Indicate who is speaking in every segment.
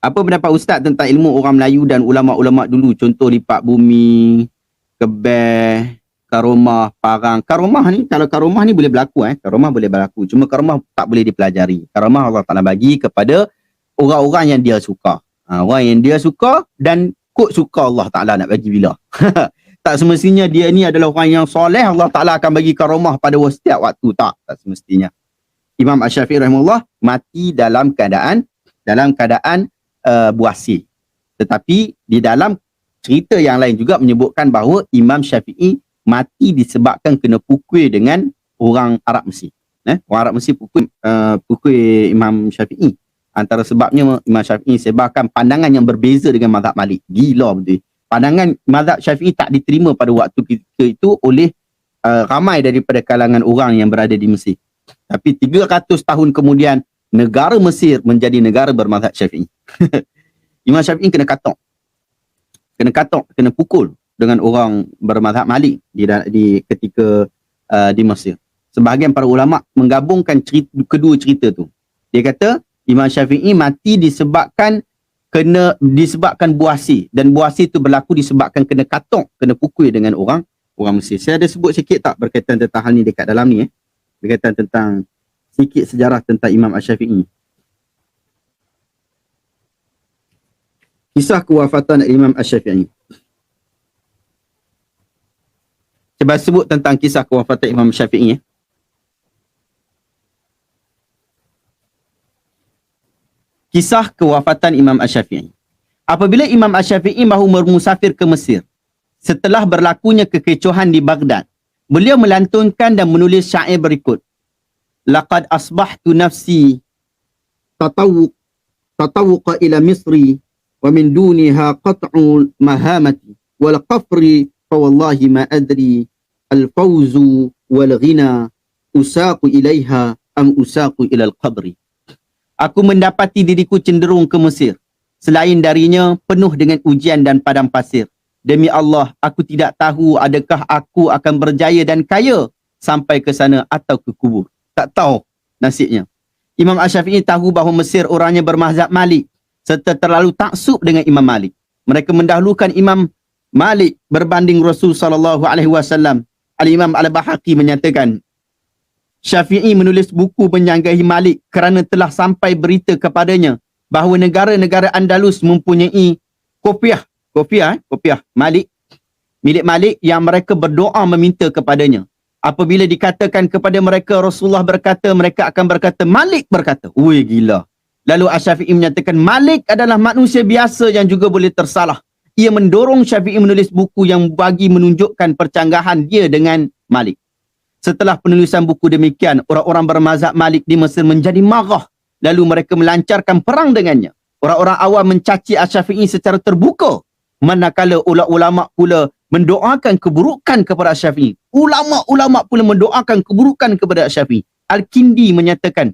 Speaker 1: Apa pendapat Ustaz tentang ilmu orang Melayu dan ulama-ulama dulu? Contoh lipat bumi, kebeh, karomah, parang. Karomah ni, kalau karomah ni boleh berlaku. Karomah boleh berlaku. Cuma karomah tak boleh dipelajari. Karomah Allah Ta'ala bagi kepada orang-orang yang dia suka. Orang yang dia suka dan kod suka Allah Ta'ala nak bagi bila. Tak semestinya dia ni adalah orang yang soleh, Allah Ta'ala akan bagi karomah pada setiap waktu. Tak semestinya. Imam Asy-Syafi'i rahimahullah mati dalam keadaan buasir. Tetapi di dalam cerita yang lain juga menyebutkan bahawa Imam Syafi'i mati disebabkan kena pukul dengan orang Arab Mesir. Orang Arab Mesir pukul Imam Syafi'i. Antara sebabnya Imam Syafi'i sebabkan pandangan yang berbeza dengan mazhab Malik. Gila betul. Pandangan mazhab Syafi'i tak diterima pada waktu ketika itu oleh ramai daripada kalangan orang yang berada di Mesir. Tapi 300 tahun kemudian negara Mesir menjadi negara bermazhab Syafi'i. Imam Syafi'i kena katok, kena pukul dengan orang bermazhab Malik di ketika di Mesir. Sebahagian para ulama menggabungkan kedua cerita tu. Dia kata Imam Syafi'i mati disebabkan buasir, dan buasir tu berlaku disebabkan kena katok, kena pukul dengan orang Mesir. Saya ada sebut sikit tak berkaitan tentang hal ni dekat dalam ni berkaitan tentang sikit sejarah tentang Imam Asy-Syafi'i. Kisah kewafatan Imam Asy-Syafi'i. Cuba sebut tentang kisah kewafatan Imam Syafi'i. Kisah kewafatan Imam Asy-Syafi'i. Apabila Imam Asy-Syafi'i mahu bermusafir ke Mesir, setelah berlakunya kekecohan di Baghdad, beliau melantunkan dan menulis syair berikut. Laqad asbahtu nafsi tatawuqa ila Misri wa min duniha qat'u mahamati wal qafri fa wallahi ma adri al fawzu wal ghina usaqu ilaiha am usaqu ila al qabri. Aku mendapati diriku cenderung ke Mesir. Selain darinya penuh dengan ujian dan padang pasir. Demi Allah, aku tidak tahu adakah aku akan berjaya dan kaya sampai ke sana atau ke kubur. Tak tahu nasibnya. Imam Asy-Syafi'i tahu bahawa Mesir orangnya bermazhab Malik serta terlalu taksub dengan Imam Malik. Mereka mendahulukan Imam Malik berbanding Rasul sallallahu alaihi wasallam. Al-Imam Al-Bahaqi menyatakan, Syafi'i menulis buku menyanggahi Malik kerana telah sampai berita kepadanya bahawa negara-negara Andalus mempunyai kopiah Malik, milik Malik yang mereka berdoa meminta kepadanya. Apabila dikatakan kepada mereka Rasulullah berkata, mereka akan berkata Malik berkata. Ui gila. Lalu Asy-Syafi'i menyatakan Malik adalah manusia biasa yang juga boleh tersalah. Ia mendorong Syafi'i menulis buku yang bagi menunjukkan percanggahan dia dengan Malik. Setelah penulisan buku demikian, orang-orang bermazhab Malik di Mesir menjadi marah. Lalu mereka melancarkan perang dengannya. Orang-orang awam mencaci Asy-Syafi'i secara terbuka. Manakala ulama pula mendoakan keburukan kepada Asy-Syafi'i. Ulama-ulama pula mendoakan keburukan kepada Asy-Syafi'i. Al-Kindi menyatakan,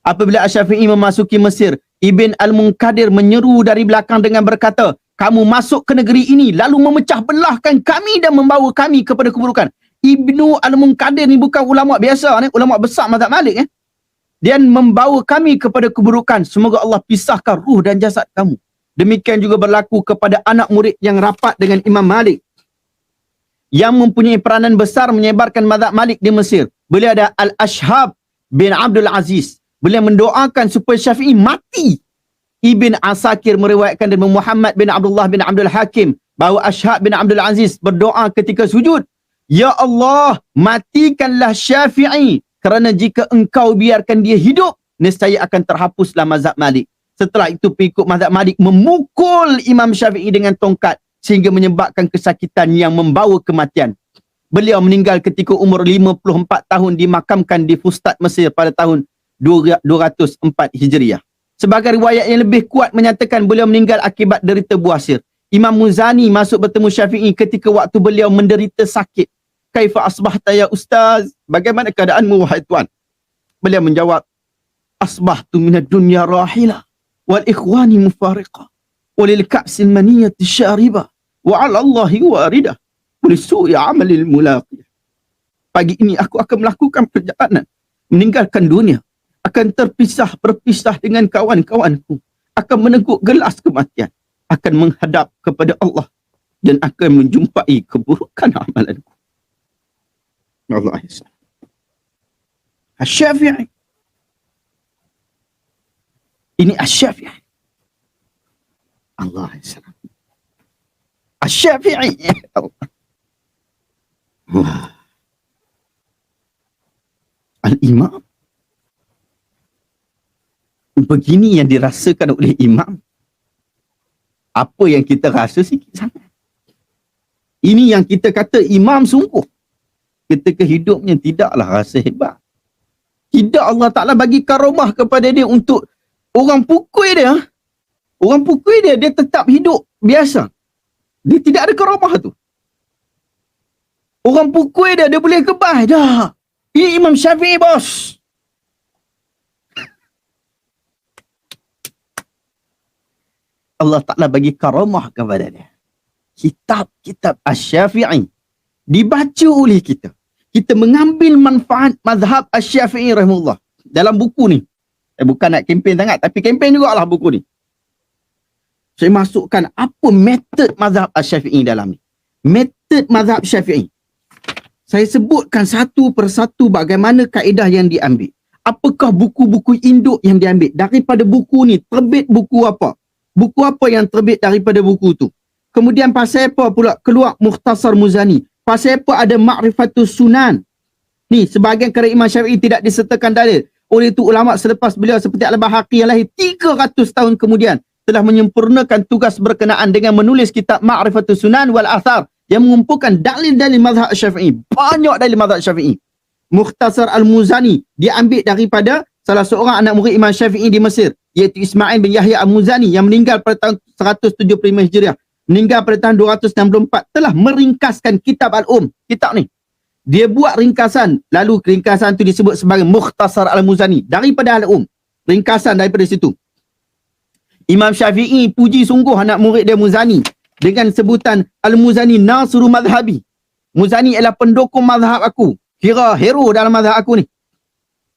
Speaker 1: apabila Asy-Syafi'i memasuki Mesir, Ibn Al-Munkadir menyeru dari belakang dengan berkata, kamu masuk ke negeri ini lalu memecah belahkan kami dan membawa kami kepada keburukan. Ibnu Al-Munkadir ni bukan ulama biasa ni, ulama besar mazhab Malik Dan membawa kami kepada keburukan. Semoga Allah pisahkan ruh dan jasad kamu. Demikian juga berlaku kepada anak murid yang rapat dengan Imam Malik, yang mempunyai peranan besar menyebarkan mazhab Malik di Mesir. Beliau ada Al-Ashhab bin Abdul Aziz. Beliau mendoakan supaya Syafi'i mati. Ibn Asakir meriwayatkan dari Muhammad bin Abdullah bin Abdul Hakim bahawa Ashhab bin Abdul Aziz berdoa ketika sujud, Ya Allah, matikanlah Syafi'i, kerana jika engkau biarkan dia hidup, nescaya akan terhapuslah mazhab Malik. Setelah itu pengikut mazhab Malik memukul Imam Syafi'i dengan tongkat sehingga menyebabkan kesakitan yang membawa kematian. Beliau meninggal ketika umur 54 tahun, dimakamkan di Fustat, Mesir pada tahun 204 Hijriah. Sebagai riwayat yang lebih kuat menyatakan beliau meninggal akibat derita buasir. Imam Muzani masuk bertemu Syafi'i ketika waktu beliau menderita sakit. Kaifa asbahta ya ustaz? Bagaimana keadaanmu wahai tuan? Beliau menjawab, asbahtu minad dunya rahila wal ikhwani mufariqah walil ka'sil maniyati syariba wa 'ala Allahi waridah wa lisu'i 'amalil mulaqi. Pagi ini aku akan melakukan perjalanan meninggalkan dunia, akan berpisah dengan kawan-kawanku, akan meneguk gelas kematian, akan menghadap kepada Allah dan akan menjumpai keburukan amalanku. Allah Azza. Asy-Syafi'i. Ini Asy-Syafi'i. Allah Azza. Asy-Syafi'i. Allah. Al-Imam. Begini yang dirasakan oleh imam. Apa yang kita rasa sikit sangat. Ini yang kita kata imam sungguh. Ketika hidupnya tidaklah rasa hebat. Tidak, Allah Ta'ala bagi karamah kepada dia untuk orang pukul dia. Orang pukul dia, dia tetap hidup biasa. Dia tidak ada karamah tu. Orang pukul dia, dia boleh kebas dah. Ini Imam Syafi'i, bos. Allah Ta'ala bagi karamah kepada dia. Kitab-kitab Asy-Syafi'i dibaca oleh kita. Kita mengambil manfaat mazhab Asy-Syafi'i rahimahullah. Dalam buku ni. Bukan nak kempen sangat, tapi kempen jugalah buku ni. Saya masukkan apa metod mazhab Asy-Syafi'i dalam ni. Metod mazhab Syafi'i. Saya sebutkan satu persatu bagaimana kaedah yang diambil. Apakah buku-buku induk yang diambil. Daripada buku ni, terbit buku apa? Buku apa yang terbit daripada buku tu? Kemudian pasal apa pula keluar Mukhtasar Muzani? Pasal apa ada Ma'rifatus Sunan? Ni, sebahagian kerana Imam Syafi'i tidak disertakan dalil. Oleh itu ulama selepas beliau seperti Al-Bahaqi yang lahir 300 tahun kemudian telah menyempurnakan tugas berkenaan dengan menulis kitab Ma'rifatus Sunan wal Athar yang mengumpulkan dalil-dalil mazhab Syafi'i. Banyak dalil mazhab Syafi'i. Mukhtasar Al-Muzani diambil daripada salah seorang anak murid Imam Syafi'i di Mesir, iaitu Ismail bin Yahya Al-Muzani yang meninggal pada tahun 175 Hijriah. Meninggal pada tahun 264, telah meringkaskan kitab Al-Kitab ni. Dia buat ringkasan, lalu ringkasan tu disebut sebagai Mukhtasar Al-Muzani daripada Al-Um. Ringkasan daripada situ. Imam Syafi'i puji sungguh anak murid dia Muzani dengan sebutan Al-Muzani Nasru Madhabi. Muzani ialah pendukung mazhab aku. Kira hero dalam mazhab aku ni.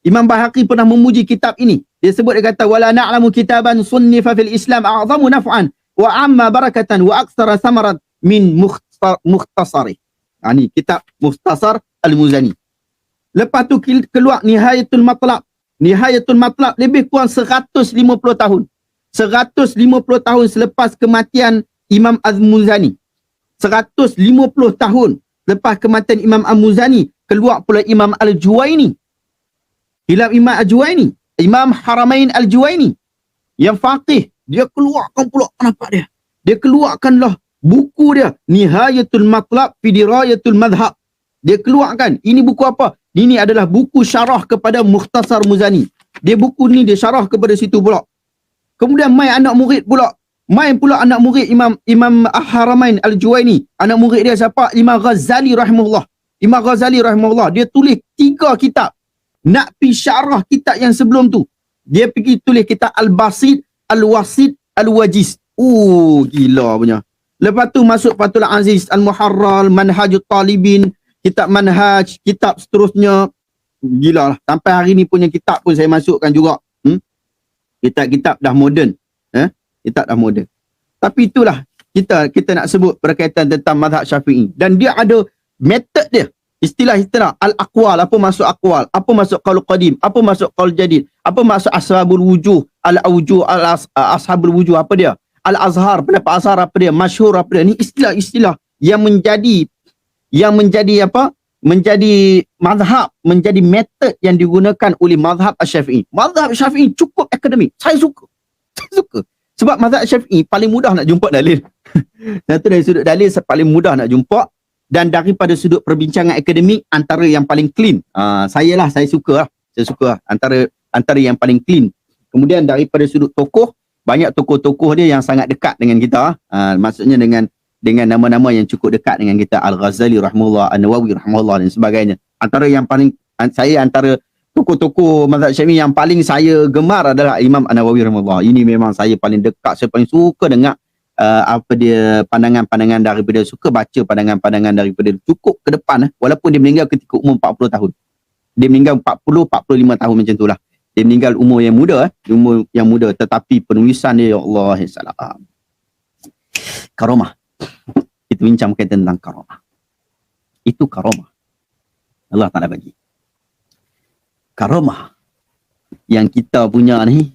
Speaker 1: Imam Bahaqi pernah memuji kitab ini. Dia sebut, dia kata, wala na'lamu kitaban sunnifa fil Islam a'zamu naf'an wa amma barakatan wa aktsara samarat min mukhtasari. Ni kitab Mukhtasar Al-Muzani. Lepas tu keluar Nihayatul Matlab. Nihayatul Matlab lebih kurang 150 tahun. 150 tahun selepas kematian Imam Al-Muzani. 150 tahun lepas kematian Imam Al-Muzani, keluar pula Imam Al-Juwaini. Imam Al-Juwaini, Imam Haramain Al-Juwaini yang faqih, dia keluarkan pula pendapat dia. Dia keluarkanlah buku dia, Nihayatul Matlab fi Dirayatul Madhab. Dia keluarkan. Ini buku apa? Ini adalah buku syarah kepada Mukhtasar Muzani. Dia buku ni dia syarah kepada situ pula. Kemudian mai anak murid pula. Main pula anak murid Imam Haramain Al-Juwaini. Anak murid dia siapa? Imam Ghazali rahimahullah. Imam Ghazali rahimahullah, dia tulis 3 kitab. Nak pi syarah kitab yang sebelum tu. Dia pergi tulis kitab Al-Basit, Al-Wasit, Al-Wajiz. Gila punya. Lepas tu masuk Fathul Aziz, Al-Muharrar, Manhajut Talibin, kitab Manhaj, kitab seterusnya. Gila lah. Sampai hari ni punya kitab pun saya masukkan juga. Kitab-kitab dah moden. Kitab dah moden. Tapi itulah kita nak sebut berkaitan tentang mazhab Syafi'i. Dan dia ada metod dia. Istilah-istilah al-aqwal, apa maksud aqwal, apa maksud qaul qadim, apa maksud qaul jadid, apa maksud ashabul wujuh, al-awjuh, ashabul wujuh, apa dia? Al-azhar, pendapat azhar apa dia? Masyhur apa dia? Ni istilah-istilah yang menjadi apa? Menjadi mazhab, menjadi metod yang digunakan oleh mazhab Asy-Syafi'i. Mazhab Syafi'i cukup akademik. Saya suka. Sebab mazhab Syafi'i paling mudah nak jumpa dalil. Satu dari sudut dalil paling mudah nak jumpa. Dan daripada sudut perbincangan akademik, antara yang paling clean. Saya suka lah. Antara yang paling clean. Kemudian daripada sudut tokoh, banyak tokoh-tokoh dia yang sangat dekat dengan kita. Maksudnya dengan nama-nama yang cukup dekat dengan kita. Al-Ghazali rahimahullah, An-Nawawi rahimahullah dan sebagainya. Antara tokoh-tokoh mazhab Syafi'i yang paling saya gemar adalah Imam An-Nawawi rahimahullah. Ini memang saya paling dekat, saya paling suka dengar apa dia pandangan-pandangan daripada, suka baca pandangan-pandangan daripada cukup ke depan walaupun dia meninggal ketika umur 40 tahun. Dia meninggal 40-45 tahun macam itulah. Dia meninggal umur yang muda, umur yang muda, tetapi penulisan dia, ya Allah, salam. Karamah. Itu bincang berkaitan tentang karamah. Itu karamah. Allah Ta'ala bagi. Karamah yang kita punya ni,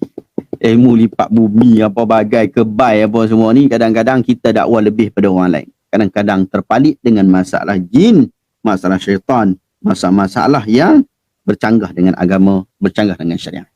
Speaker 1: ilmu lipat bumi, apa bagai, kebai, apa semua ni, kadang-kadang kita dakwah lebih pada orang lain. Kadang-kadang terpalit dengan masalah jin, masalah syaitan, masalah yang bercanggah dengan agama, bercanggah dengan syariat.